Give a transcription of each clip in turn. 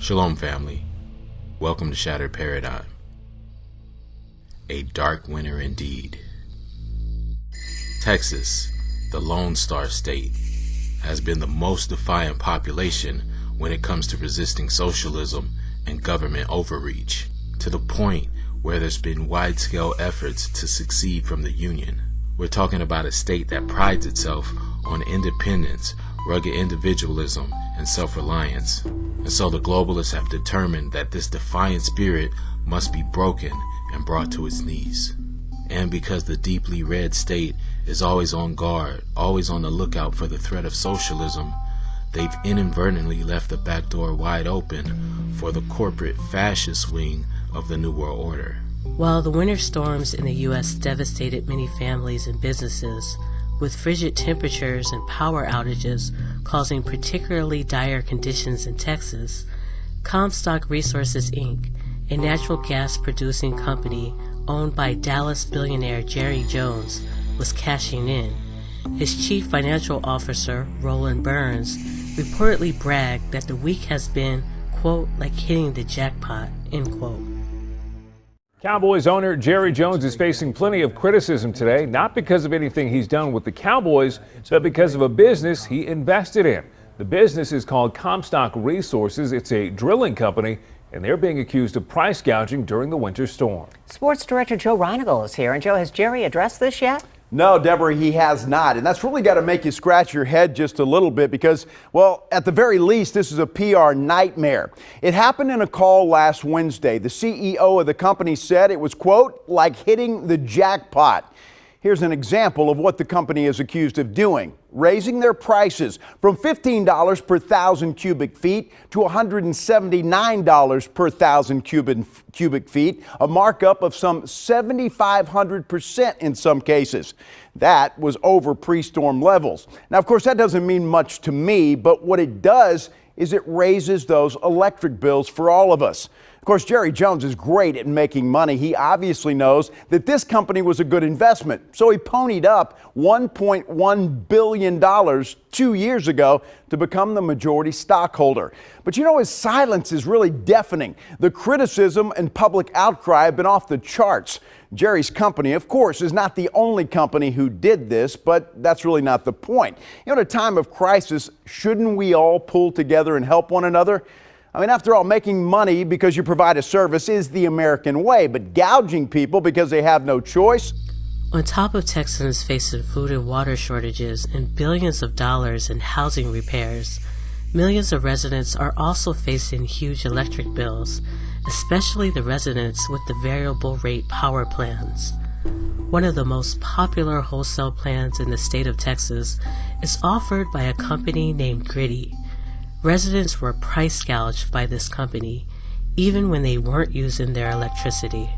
Shalom, family. Welcome to Shattered Paradigm. A dark winter indeed. Texas, the Lone Star State, has been the most defiant population when it comes to resisting socialism and government overreach, to the point where there's been wide-scale efforts to secede from the Union. We're talking about a state that prides itself on independence, rugged individualism, and self-reliance. And so the globalists have determined that this defiant spirit must be broken and brought to its knees. And because the deeply red state is always on guard, always on the lookout for the threat of socialism, they've inadvertently left the back door wide open for the corporate fascist wing of the New World Order. While the winter storms in the U.S. devastated many families and businesses, with frigid temperatures and power outages causing particularly dire conditions in Texas, Comstock Resources, Inc., a natural gas producing company owned by Dallas billionaire Jerry Jones, was cashing in. His chief financial officer, Roland Burns, reportedly bragged that the week has been, quote, like hitting the jackpot, end quote. Cowboys owner Jerry Jones is facing plenty of criticism today, not because of anything he's done with the Cowboys, but because of a business he invested in. The business is called Comstock Resources. It's a drilling company, and they're being accused of price gouging during the winter storm. Sports director Joe Reinagle is here. And Joe, has Jerry addressed this yet? No, Deborah, he has not. And that's really got to make you scratch your head just a little bit because, well, at the very least, this is a PR nightmare. It happened in a call last Wednesday. The CEO of the company said it was, quote, like hitting the jackpot. Here's an example of what the company is accused of doing: raising their prices from $15 per thousand cubic feet to $179 per thousand cubic feet, a markup of some 7,500% in some cases. That was over pre-storm levels. Now, of course, that doesn't mean much to me, but what it does is it raises those electric bills for all of us. Of course, Jerry Jones is great at making money. He obviously knows that this company was a good investment. So he ponied up $1.1 billion 2 years ago to become the majority stockholder. But you know, his silence is really deafening. The criticism and public outcry have been off the charts. Jerry's company, of course, is not the only company who did this, but that's really not the point. You know, at a time of crisis, shouldn't we all pull together and help one another? I mean, after all, making money because you provide a service is the American way, but gouging people because they have no choice? On top of Texans facing food and water shortages and billions of dollars in housing repairs, millions of residents are also facing huge electric bills, especially the residents with the variable rate power plans. One of the most popular wholesale plans in the state of Texas is offered by a company named Griddy. Residents were price gouged by this company, even when they weren't using their electricity.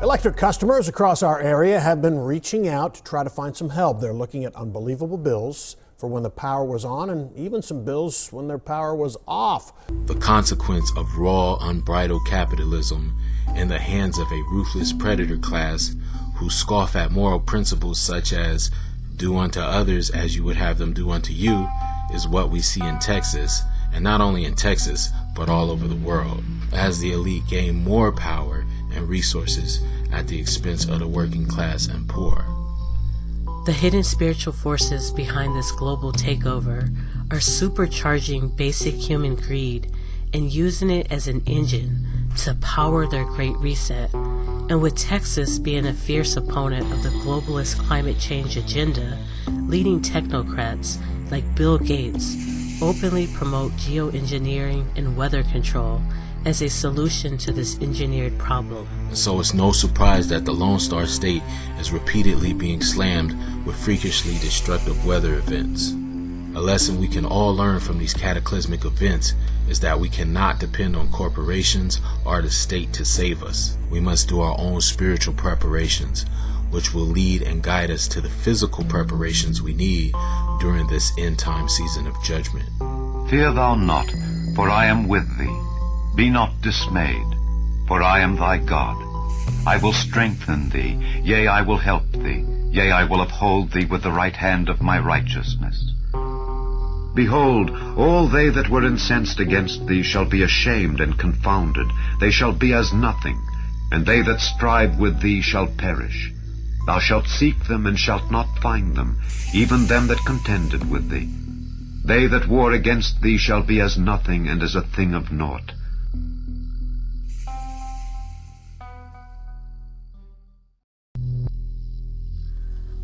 Electric customers across our area have been reaching out to try to find some help. They're looking at unbelievable bills for when the power was on and even some bills when their power was off. The consequence of raw, unbridled capitalism in the hands of a ruthless predator class who scoff at moral principles such as do unto others as you would have them do unto you is what we see in Texas, and not only in Texas, but all over the world, as the elite gain more power and resources at the expense of the working class and poor. The hidden spiritual forces behind this global takeover are supercharging basic human greed and using it as an engine to power their Great Reset. And with Texas being a fierce opponent of the globalist climate change agenda, leading technocrats like Bill Gates openly promote geoengineering and weather control as a solution to this engineered problem. So it's no surprise that the Lone Star State is repeatedly being slammed with freakishly destructive weather events. A lesson we can all learn from these cataclysmic events is that we cannot depend on corporations or the state to save us. We must do our own spiritual preparations, which will lead and guide us to the physical preparations we need during this end-time season of judgment. Fear thou not, for I am with thee. Be not dismayed, for I am thy God. I will strengthen thee, yea, I will help thee, yea, I will uphold thee with the right hand of my righteousness. Behold, all they that were incensed against thee shall be ashamed and confounded. They shall be as nothing, and they that strive with thee shall perish. Thou shalt seek them, and shalt not find them, even them that contended with thee. They that war against thee shall be as nothing, and as a thing of naught.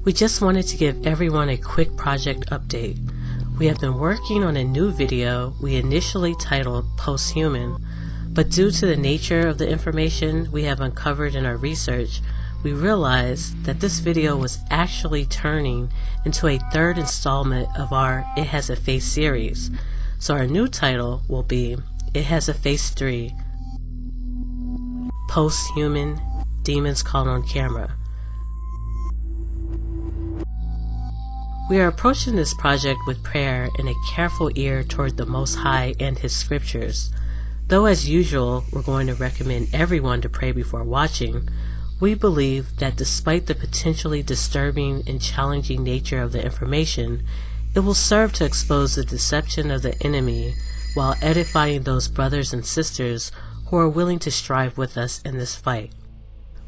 We just wanted to give everyone a quick project update. We have been working on a new video we initially titled Posthuman, but due to the nature of the information we have uncovered in our research, we realized that this video was actually turning into a third installment of our It Has a Face series. So our new title will be It Has a Face 3, Posthuman, Demons Caught on Camera. We are approaching this project with prayer and a careful ear toward the Most High and His scriptures. Though as usual, we're going to recommend everyone to pray before watching, we believe that despite the potentially disturbing and challenging nature of the information, it will serve to expose the deception of the enemy while edifying those brothers and sisters who are willing to strive with us in this fight.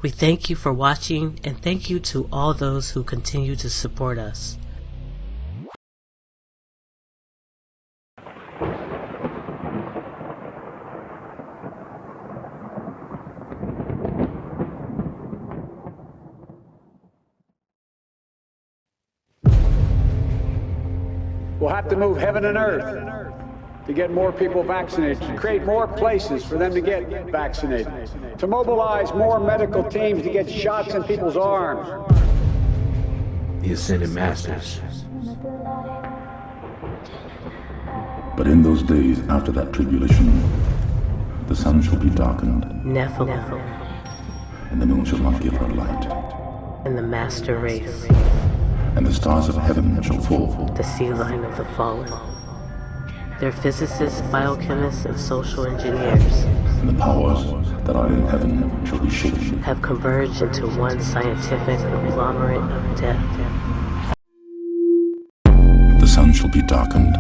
We thank you for watching, and thank you to all those who continue to support us. We'll have to move heaven and earth to get more people vaccinated, to create more places for them to get vaccinated, to mobilize more medical teams to get shots in people's arms. The Ascended Masters. But in those days after that tribulation, the sun shall be darkened, Nephilim, and the moon shall not give her light, and the Master Race, and the stars of heaven shall fall. the sea line of the fallen. They're physicists, biochemists, and social engineers And the powers that are in heaven shall be shaken. have converged into one scientific conglomerate of death. The sun shall be darkened,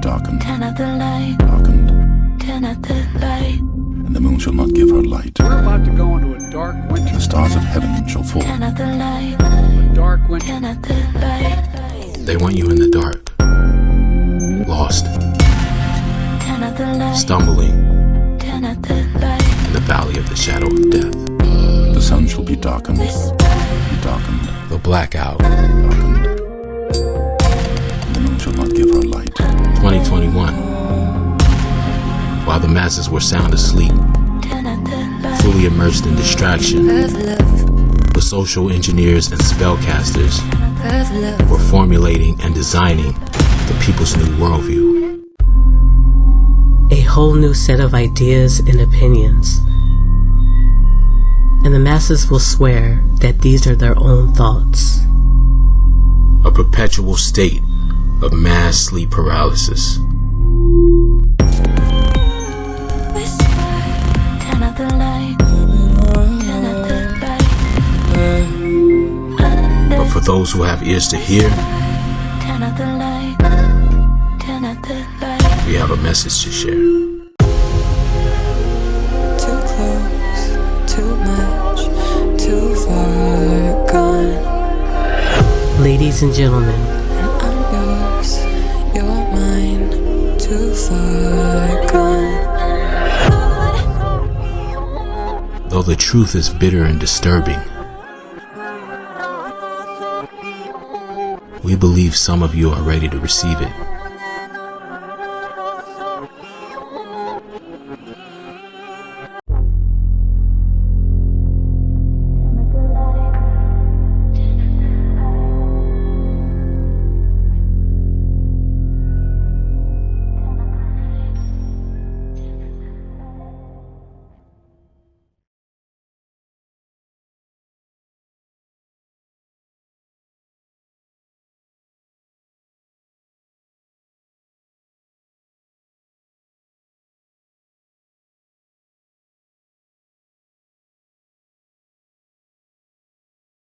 Turn out the light, darkened, turn out the light, and the moon shall not give her light. We're about to go into a dark winter. And the stars of heaven shall fall. turn out the light, A dark winter. turn out the light, They want you in the dark, lost, turn out the light, stumbling turn out the light, in the valley of the shadow of death. The sun shall be darkened, darkened, The blackout. darkened, and the moon shall not give her light. 2021. While the masses were sound asleep, turn out the light, fully immersed in distraction, of love, the social engineers and spellcasters of love, were formulating and designing the people's new worldview. A whole new set of ideas and opinions. And the masses will swear that these are their own thoughts. A perpetual state of mass sleep paralysis. whisper, turn out the light, turn out the light, But for those who have ears to hear, turn out the light, turn out the light. we have a message to share. Too close, too much, too far gone. Ladies and gentlemen, And I'm yours, you're mine, too far gone. Though the truth is bitter and disturbing, we believe some of you are ready to receive it.